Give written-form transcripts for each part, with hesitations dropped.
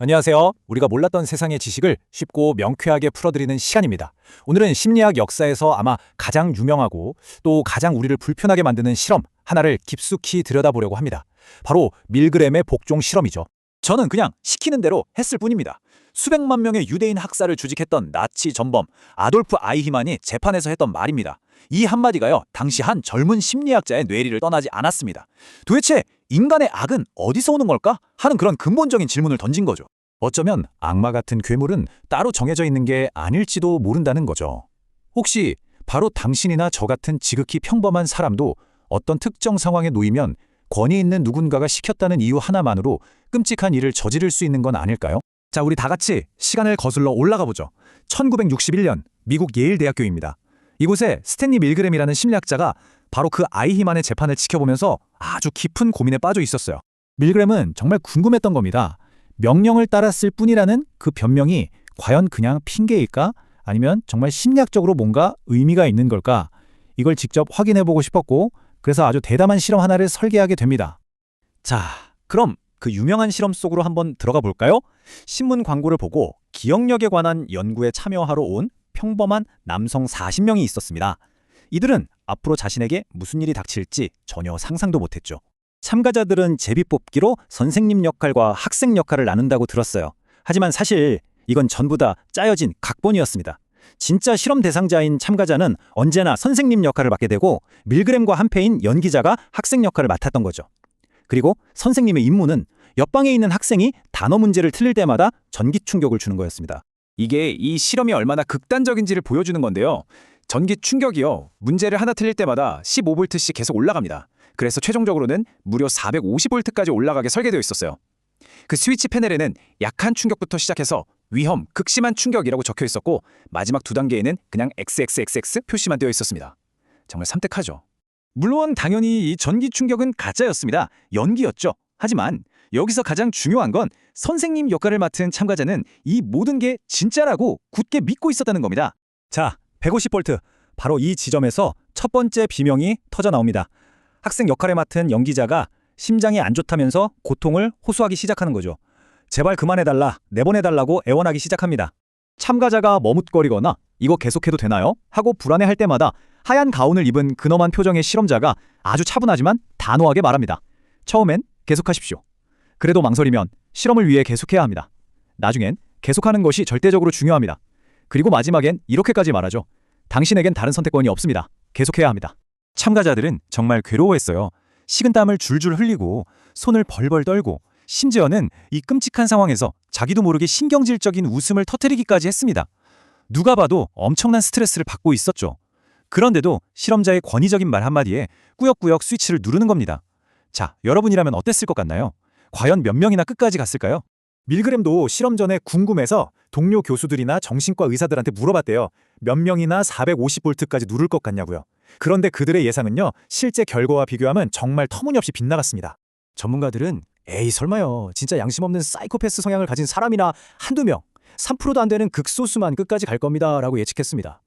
안녕하세요. 우리가 몰랐던 세상의 지식을 쉽고 명쾌하게 풀어드리는 시간입니다. 오늘은 심리학 역사에서 아마 가장 유명하고 또 가장 우리를 불편하게 만드는 실험 하나를 깊숙이 들여다보려고 합니다. 바로 밀그램의 복종 실험이죠. 저는 그냥 시키는 대로 했을 뿐입니다. 수백만 명의 유대인 학살을 주직했던 나치 전범 아돌프 아이히만이 재판에서 했던 말입니다. 이 한마디가요, 당시 한 젊은 심리학자의 뇌리를 떠나지 않았습니다. 도대체 인간의 악은 어디서 오는 걸까? 하는 그런 근본적인 질문을 던진 거죠. 어쩌면 악마 같은 괴물은 따로 정해져 있는 게 아닐지도 모른다는 거죠. 혹시 바로 당신이나 저 같은 지극히 평범한 사람도 어떤 특정 상황에 놓이면 권위 있는 누군가가 시켰다는 이유 하나만으로 끔찍한 일을 저지를 수 있는 건 아닐까요? 자, 우리 다 같이 시간을 거슬러 올라가 보죠. 1961년 미국 예일 대학교입니다. 이곳에 스탠리 밀그램이라는 심리학자가 바로 그 아이히만의 재판을 지켜보면서 아주 깊은 고민에 빠져 있었어요. 밀그램은 정말 궁금했던 겁니다. 명령을 따랐을 뿐이라는 그 변명이 과연 그냥 핑계일까? 아니면 정말 심리학적으로 뭔가 의미가 있는 걸까? 이걸 직접 확인해보고 싶었고, 그래서 아주 대담한 실험 하나를 설계하게 됩니다. 자, 그럼 그 유명한 실험 속으로 한번 들어가 볼까요? 신문 광고를 보고 기억력에 관한 연구에 참여하러 온 평범한 남성 40명이 있었습니다. 이들은 앞으로 자신에게 무슨 일이 닥칠지 전혀 상상도 못했죠. 참가자들은 제비뽑기로 선생님 역할과 학생 역할을 나눈다고 들었어요. 하지만 사실 이건 전부 다 짜여진 각본이었습니다. 진짜 실험 대상자인 참가자는 언제나 선생님 역할을 맡게 되고 밀그램과 한패인 연기자가 학생 역할을 맡았던 거죠. 그리고 선생님의 임무는 옆방에 있는 학생이 단어 문제를 틀릴 때마다 전기 충격을 주는 거였습니다. 이게 이 실험이 얼마나 극단적인지를 보여주는 건데요. 전기 충격이요, 문제를 하나 틀릴 때마다 15V씩 계속 올라갑니다. 그래서 최종적으로는 무려 450V까지 올라가게 설계되어 있었어요. 그 스위치 패널에는 약한 충격부터 시작해서 위험, 극심한 충격이라고 적혀 있었고 마지막 두 단계에는 그냥 XXXX 표시만 되어 있었습니다. 정말 섬뜩하죠. 물론 당연히 이 전기 충격은 가짜였습니다. 연기였죠. 하지만 여기서 가장 중요한 건 선생님 역할을 맡은 참가자는 이 모든 게 진짜라고 굳게 믿고 있었다는 겁니다. 자, 150V. 바로 이 지점에서 첫 번째 비명이 터져 나옵니다. 학생 역할을 맡은 연기자가 심장이 안 좋다면서 고통을 호소하기 시작하는 거죠. 제발 그만해달라, 내보내달라고 애원하기 시작합니다. 참가자가 머뭇거리거나 이거 계속해도 되나요? 하고 불안해할 때마다 하얀 가운을 입은 근엄한 표정의 실험자가 아주 차분하지만 단호하게 말합니다. 처음엔 계속하십시오. 그래도 망설이면 실험을 위해 계속해야 합니다. 나중엔 계속하는 것이 절대적으로 중요합니다. 그리고 마지막엔 이렇게까지 말하죠. 당신에겐 다른 선택권이 없습니다. 계속해야 합니다. 참가자들은 정말 괴로워했어요. 식은땀을 줄줄 흘리고 손을 벌벌 떨고 심지어는 이 끔찍한 상황에서 자기도 모르게 신경질적인 웃음을 터뜨리기까지 했습니다. 누가 봐도 엄청난 스트레스를 받고 있었죠. 그런데도 실험자의 권위적인 말 한마디에 꾸역꾸역 스위치를 누르는 겁니다. 자, 여러분이라면 어땠을 것 같나요? 과연 몇 명이나 끝까지 갔을까요? 밀그램도 실험 전에 궁금해서 동료 교수들이나 정신과 의사들한테 물어봤대요. 몇 명이나 450V까지 누를 것 같냐고요. 그런데 그들의 예상은요, 실제 결과와 비교하면 정말 터무니없이 빗나갔습니다. 전문가들은 에이 설마요, 진짜 양심 없는 사이코패스 성향을 가진 사람이나 한두 명, 3%도 안 되는 극소수만 끝까지 갈 겁니다 라고 예측했습니다.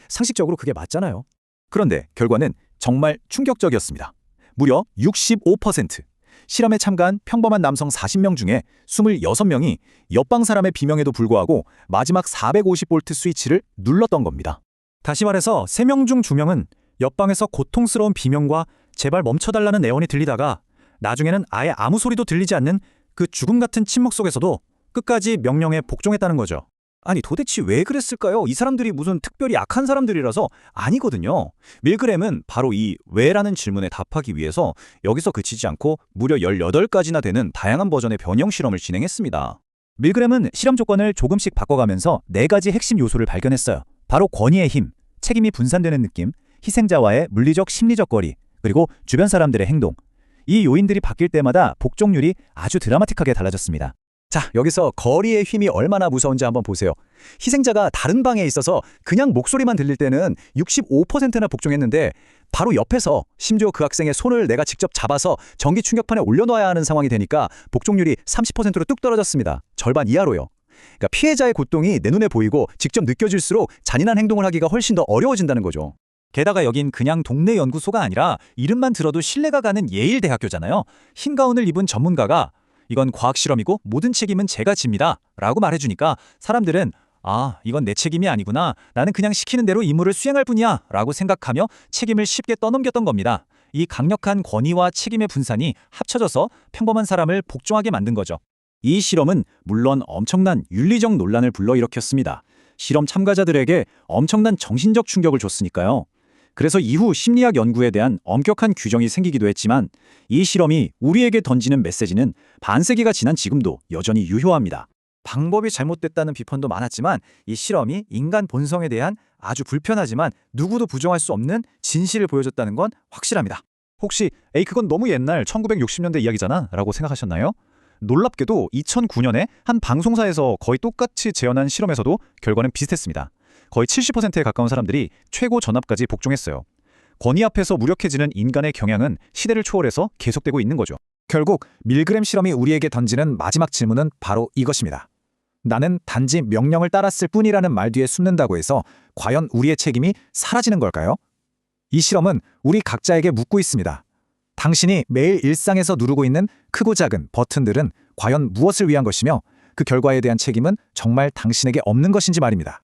상식적으로 그게 맞잖아요. 그런데 결과는 정말 충격적이었습니다. 무려 65%. 실험에 참가한 평범한 남성 40명 중에 26명이 옆방 사람의 비명에도 불구하고 마지막 450V 스위치를 눌렀던 겁니다. 다시 말해서 3명 중 2명은 옆방에서 고통스러운 비명과 제발 멈춰달라는 애원이 들리다가 나중에는 아예 아무 소리도 들리지 않는 그 죽음 같은 침묵 속에서도 끝까지 명령에 복종했다는 거죠. 아니 도대체 왜 그랬을까요? 이 사람들이 무슨 특별히 악한 사람들이라서 아니거든요. 밀그램은 바로 이 왜라는 질문에 답하기 위해서 여기서 그치지 않고 무려 18가지나 되는 다양한 버전의 변형 실험을 진행했습니다. 밀그램은 실험 조건을 조금씩 바꿔가면서 4가지 핵심 요소를 발견했어요. 바로 권위의 힘, 책임이 분산되는 느낌, 희생자와의 물리적 심리적 거리, 그리고 주변 사람들의 행동. 이 요인들이 바뀔 때마다 복종률이 아주 드라마틱하게 달라졌습니다. 자, 여기서 거리의 힘이 얼마나 무서운지 한번 보세요. 희생자가 다른 방에 있어서 그냥 목소리만 들릴 때는 65%나 복종했는데 바로 옆에서 심지어 그 학생의 손을 내가 직접 잡아서 전기 충격판에 올려놔야 하는 상황이 되니까 복종률이 30%로 뚝 떨어졌습니다. 절반 이하로요. 그러니까 피해자의 고통이 내 눈에 보이고 직접 느껴질수록 잔인한 행동을 하기가 훨씬 더 어려워진다는 거죠. 게다가 여긴 그냥 동네 연구소가 아니라 이름만 들어도 신뢰가 가는 예일 대학교잖아요. 흰 가운을 입은 전문가가 이건 과학 실험이고 모든 책임은 제가 집니다. 라고 말해주니까 사람들은 아, 이건 내 책임이 아니구나. 나는 그냥 시키는 대로 임무를 수행할 뿐이야. 라고 생각하며 책임을 쉽게 떠넘겼던 겁니다. 이 강력한 권위와 책임의 분산이 합쳐져서 평범한 사람을 복종하게 만든 거죠. 이 실험은 물론 엄청난 윤리적 논란을 불러일으켰습니다. 실험 참가자들에게 엄청난 정신적 충격을 줬으니까요. 그래서 이후 심리학 연구에 대한 엄격한 규정이 생기기도 했지만 이 실험이 우리에게 던지는 메시지는 반세기가 지난 지금도 여전히 유효합니다. 방법이 잘못됐다는 비판도 많았지만 이 실험이 인간 본성에 대한 아주 불편하지만 누구도 부정할 수 없는 진실을 보여줬다는 건 확실합니다. 혹시 에이 그건 너무 옛날 1960년대 이야기잖아 라고 생각하셨나요? 놀랍게도 2009년에 한 방송사에서 거의 똑같이 재현한 실험에서도 결과는 비슷했습니다. 거의 70%에 가까운 사람들이 최고 전압까지 복종했어요. 권위 앞에서 무력해지는 인간의 경향은 시대를 초월해서 계속되고 있는 거죠. 결국 밀그램 실험이 우리에게 던지는 마지막 질문은 바로 이것입니다. 나는 단지 명령을 따랐을 뿐이라는 말 뒤에 숨는다고 해서 과연 우리의 책임이 사라지는 걸까요? 이 실험은 우리 각자에게 묻고 있습니다. 당신이 매일 일상에서 누르고 있는 크고 작은 버튼들은 과연 무엇을 위한 것이며 그 결과에 대한 책임은 정말 당신에게 없는 것인지 말입니다.